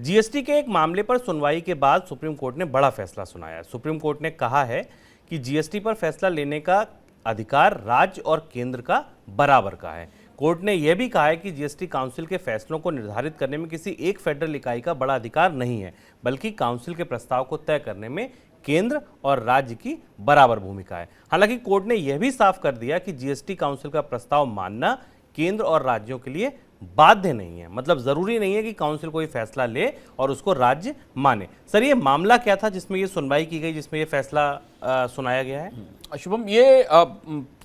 GST के एक मामले पर सुनवाई के बाद सुप्रीम कोर्ट ने बड़ा फैसला सुनाया। सुप्रीम कोर्ट ने कहा है कि जीएसटी पर फैसला लेने का अधिकार राज्य और केंद्र का बराबर का है। कोर्ट ने यह भी कहा है कि जीएसटी काउंसिल के फैसलों को निर्धारित करने में किसी एक फेडरल इकाई का बड़ा अधिकार नहीं है, बल्कि काउंसिल के प्रस्ताव को तय करने में केंद्र और राज्य की बराबर भूमिका है। हालांकि कोर्ट ने यह भी साफ कर दिया कि जीएसटी काउंसिल का प्रस्ताव मानना केंद्र और राज्यों के लिए बाध्य नहीं है। मतलब जरूरी नहीं है कि काउंसिल कोई फैसला ले और उसको राज्य माने। सर, ये मामला क्या था जिसमें ये सुनवाई की गई, जिसमें ये फैसला सुनाया गया है? शुभम, ये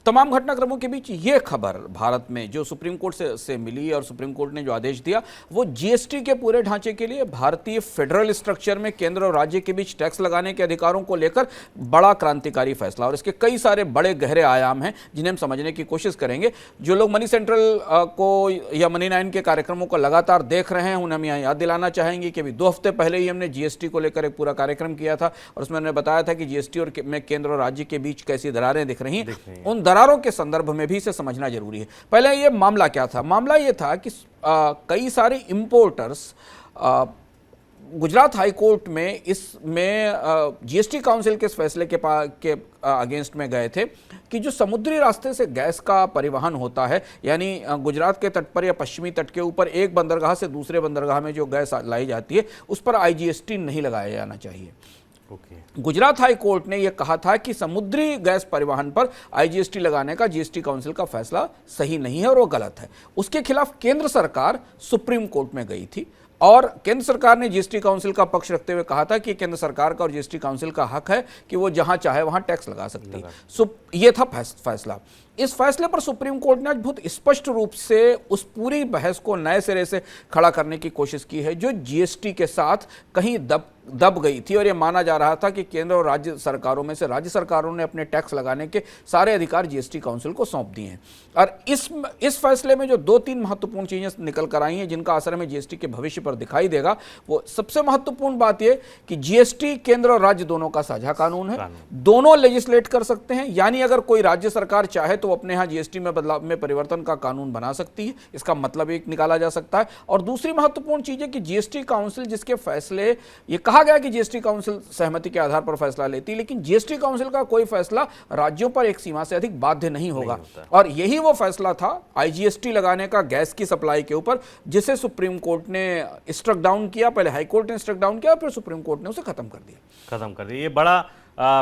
तमाम घटनाक्रमों के बीच ये खबर भारत में जो सुप्रीम कोर्ट से मिली और सुप्रीम कोर्ट ने जो आदेश दिया वो जीएसटी के पूरे ढांचे के लिए भारतीय फेडरल स्ट्रक्चर में केंद्र और राज्य के बीच टैक्स लगाने के अधिकारों को लेकर बड़ा क्रांतिकारी फैसला, और इसके कई सारे बड़े गहरे आयाम हैं जिन्हें हम समझने की कोशिश करेंगे। जो लोग मनी सेंट्रल को या मनी 9 के कार्यक्रमों को लगातार देख रहे हैं उन्हें हम यहाँ याद दिलाना चाहेंगे कि अभी 2 हफ्ते पहले ही हमने जीएसटी को लेकर एक पूरा कार्यक्रम किया था और उसमें हमने बताया था कि जीएसटी और में केंद्र और राज्य के बीच कैसी दरारें दिख रही हैं। उन दरारों के संदर्भ में भी इसे समझना जरूरी है। पहले ये मामला क्या था? मामला ये था कि कई सारे इंपोर्टर्स गुजरात हाई कोर्ट में इसमें जीएसटी काउंसिल के इस फैसले के अगेंस्ट में गए थे कि जो समुद्री रास्ते से गैस का परिवहन होता है, यानी गुजरात के तट पर या पश्चिमी तट के ऊपर एक बंदरगाह से दूसरे बंदरगाह में जो गैस लाई जाती है उस पर आईजीएसटी नहीं लगाया जाना चाहिए। गुजरात हाई कोर्ट ने यह कहा था कि समुद्री गैस परिवहन पर आईजीएसटी लगाने का जीएसटी काउंसिल का फैसला सही नहीं है और वो गलत है। उसके खिलाफ केंद्र सरकार सुप्रीम कोर्ट में गई थी और केंद्र सरकार ने जीएसटी काउंसिल का पक्ष रखते हुए कहा था कि केंद्र सरकार का और जीएसटी काउंसिल का हक है कि वो जहां चाहे वहां टैक्स लगा सकती है। ये था फैसला। इस फैसले पर सुप्रीम कोर्ट ने आज बहुत स्पष्ट रूप से उस पूरी बहस को नए सिरे से खड़ा करने की कोशिश की है जो जीएसटी के साथ कहीं दब गई थी। और यह माना जा रहा था कि केंद्र और राज्य सरकारों में से राज्य सरकारों ने अपने टैक्स लगाने के सारे अधिकार जीएसटी काउंसिल को सौंप दिए हैं। और इस फैसले में जो 2-3 महत्वपूर्ण चीजें निकल कर आई हैं जिनका असर हमें जीएसटी के भविष्य पर दिखाई देगा, वो सबसे महत्वपूर्ण बात यह कि जीएसटी केंद्र और राज्य दोनों का साझा कानून है। दोनों लेजिस्लेट कर सकते हैं, यानी अगर कोई राज्य सरकार चाहे तो अपने यहां जीएसटी में बदलाव में परिवर्तन का कानून बना सकती है। इसका मतलब एक निकाला जा सकता है। और दूसरी महत्वपूर्ण चीज है कि जीएसटी काउंसिल जिसके फैसले, ये कहा गया कि जीएसटी काउंसिल सहमति के आधार पर फैसला लेती है, लेकिन जीएसटी काउंसिल का कोई फैसला राज्यों पर एक सीमा से अधिक बाध्य नहीं होगा। और यही वो फैसला था आईजीएसटी लगाने का गैस की सप्लाई के ऊपर, जिसे सुप्रीम कोर्ट ने स्ट्रक डाउन किया। पहले हाई कोर्ट ने स्ट्रक डाउन किया, फिर सुप्रीम कोर्ट ने उसे खत्म कर दिया। ये बड़ा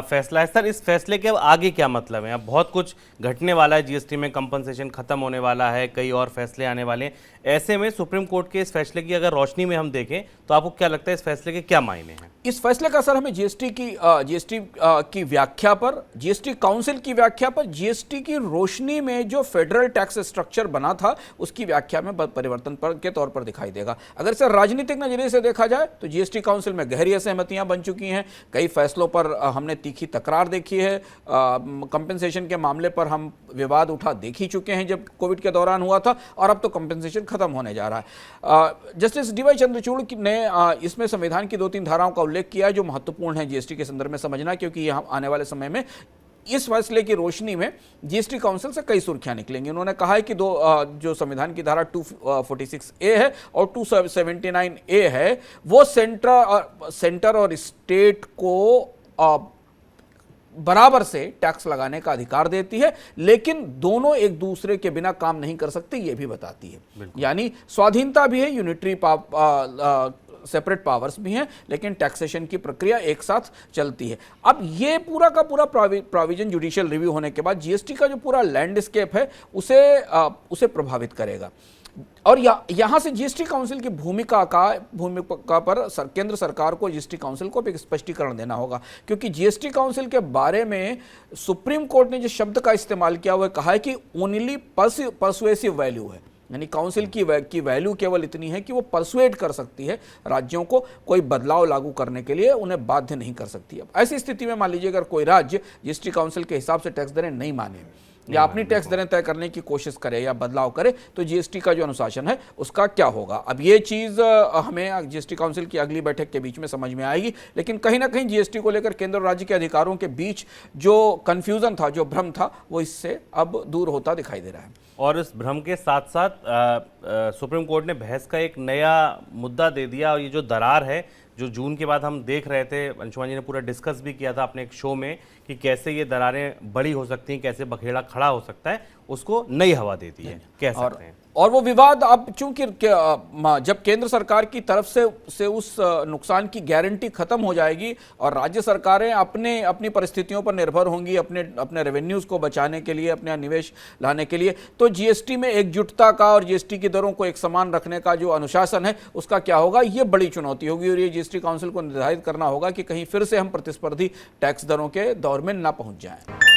फैसला है। सर, इस फैसले के अब आगे क्या मतलब है? अब बहुत कुछ घटने वाला है, जीएसटी में कंपनसेशन खत्म होने वाला है, कई और फैसले आने वाले हैं। ऐसे में सुप्रीम कोर्ट के इस फैसले की अगर रोशनी में हम देखें तो आपको क्या लगता है इस फैसले के क्या मायने हैं? इस फैसले का असर हमें जीएसटी की व्याख्या पर, जीएसटी काउंसिल की व्याख्या पर, जीएसटी की रोशनी में जो फेडरल टैक्स स्ट्रक्चर बना था उसकी व्याख्या में परिवर्तन के तौर पर दिखाई देगा। अगर इसे राजनीतिक नजरिए से देखा जाए तो जीएसटी काउंसिल में गहरी असहमतियां बन चुकी हैं। कई फैसलों पर हमने तीखी तकरार देखी है। कंपेंसेशन के मामले पर हम विवाद उठा देख ही चुके हैं जब कोविड के दौरान हुआ था, और अब तो कंपेंसेशन खत्म होने जा रहा है। जस्टिस डीवाई चंद्रचूड़ ने इसमें संविधान की 2-3 धाराओं का उल्लेख किया जो महत्वपूर्ण है जीएसटी के संदर्भ में समझना, क्योंकि यह आने वाले समय में इस फैसले की रोशनी में जीएसटी काउंसिल से कई सुर्खियां निकलेंगी। उन्होंने कहा है कि जो संविधान की धारा 246A है और 279A है वो सेंटर और स्टेट को बराबर से टैक्स लगाने का अधिकार देती है, लेकिन दोनों एक दूसरे के बिना काम नहीं कर सकते, ये भी बताती है। यानी स्वाधीनता भी है, यूनिटरी सेपरेट पावर्स भी हैं, लेकिन टैक्सेशन की प्रक्रिया एक साथ चलती है। अब ये पूरा का पूरा प्रोविजन जुडिशियल रिव्यू होने के बाद जीएसटी का जो पूरा लैंडस्केप है उसे प्रभावित करेगा। और यहां से जीएसटी काउंसिल की भूमिका पर केंद्र सरकार को जीएसटी काउंसिल को एक स्पष्टीकरण देना होगा, क्योंकि जीएसटी काउंसिल के बारे में सुप्रीम कोर्ट ने जिस शब्द का इस्तेमाल किया वह कहा है कि ओनली परसुएसिव वैल्यू है, यानी काउंसिल की वैल्यू केवल इतनी है कि वो परसुएट कर सकती है राज्यों को कोई बदलाव लागू करने के लिए, उन्हें बाध्य नहीं कर सकती। अब ऐसी स्थिति में मान लीजिए अगर कोई राज्य जीएसटी काउंसिल के हिसाब से टैक्स दरें नहीं माने या अपनी टैक्स दरें तय करने की कोशिश करे या बदलाव करे, तो जीएसटी का जो अनुशासन है उसका क्या होगा? अब ये चीज़ हमें जीएसटी काउंसिल की अगली बैठक के बीच में समझ में आएगी, लेकिन कहीं ना कहीं जीएसटी को लेकर केंद्र और राज्य के अधिकारों के बीच जो कन्फ्यूजन था, जो भ्रम था, वो इससे अब दूर होता दिखाई दे रहा है। और इस भ्रम के साथ साथ सुप्रीम कोर्ट ने बहस का एक नया मुद्दा दे दिया, और ये जो दरार है जो जून के बाद हम देख रहे थे, अंशुमान जी ने पूरा डिस्कस भी किया था अपने एक शो में कि कैसे ये दरारें बड़ी हो सकती हैं, कैसे बखेड़ा खड़ा हो सकता है, उसको नई हवा देती है, कह सकते हैं। और वो विवाद अब चूंकि जब केंद्र सरकार की तरफ से उस नुकसान की गारंटी खत्म हो जाएगी और राज्य सरकारें अपनी परिस्थितियों पर निर्भर होंगी अपने रेवेन्यूज को बचाने के लिए, अपने निवेश लाने के लिए, तो जीएसटी में एकजुटता का और जीएसटी की दरों को एक समान रखने का जो अनुशासन है उसका क्या होगा, ये बड़ी चुनौती होगी। और ये जीएसटी काउंसिल को निर्धारित करना होगा कि कहीं फिर से हम प्रतिस्पर्धी टैक्स दरों के दौर में ना पहुंच जाएं।